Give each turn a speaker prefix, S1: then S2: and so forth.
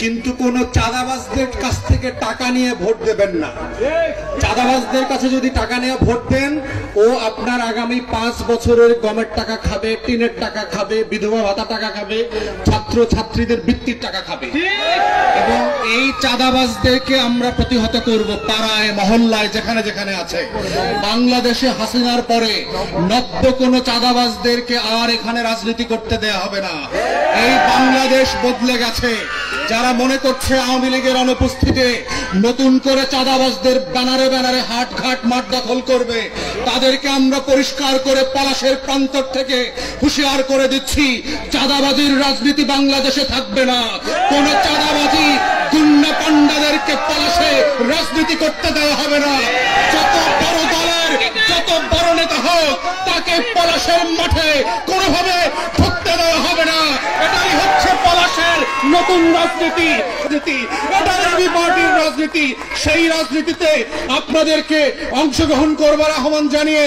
S1: কিন্তু কোন চাঁদাবাজদের কাছ থেকে টাকা নিয়ে ভোট দেবেন না। চাঁদাবাজদের কাছে যদি টাকা নিয়ে ভোট দেন, ও আপনার আগামী 5 বছরের গমের টাকা খাবে, টিনের টাকা খাবে, বিধবা ভাতা টাকা খাবে, ছাত্র ছাত্রীদের বৃত্তির টাকা খাবে। এবং এই চাঁদাবাজদেরকে আমরা প্রতিহত করব পাড়ায় মহল্লায় যেখানে যেখানে আছে। বাংলাদেশে হাসিনার পরে নব্য কোন চাঁদাবাজদেরকে আর এখানে রাজনীতি করতে দেয়া হবে না। এই বাংলাদেশ বদলে গেছে। যারা মনে করছে আওয়ামী লীগের অনুপস্থিতিতে নতুন করে চাঁদাবাজদের ব্যানারে ব্যানারে হাট ঘাট মাঠ দখল করবে, তাদেরকে আমরা পরিষ্কার করে পলাশের প্রান্তর থেকে হুঁশিয়ার করে দিচ্ছি, চাঁদাবাজির রাজনীতি বাংলাদেশে থাকবে না। কোন চাঁদাবাজি গুন্ডা পান্ডাদেরকে পলাশে রাজনীতি করতে দেওয়া হবে না। যত বড় দলের যত বড় নেতা হোক, তাকে পলাশের মাঠে কোনোভাবে ঢুকতে দেওয়া হবে না। এটাই হচ্ছে পলাশের নতুন রাজনীতি, এটাই এবি পার্টির রাজনীতি। সেই রাজনীতিতে আপনাদেরকে অংশগ্রহণ করবার আহ্বান জানিয়ে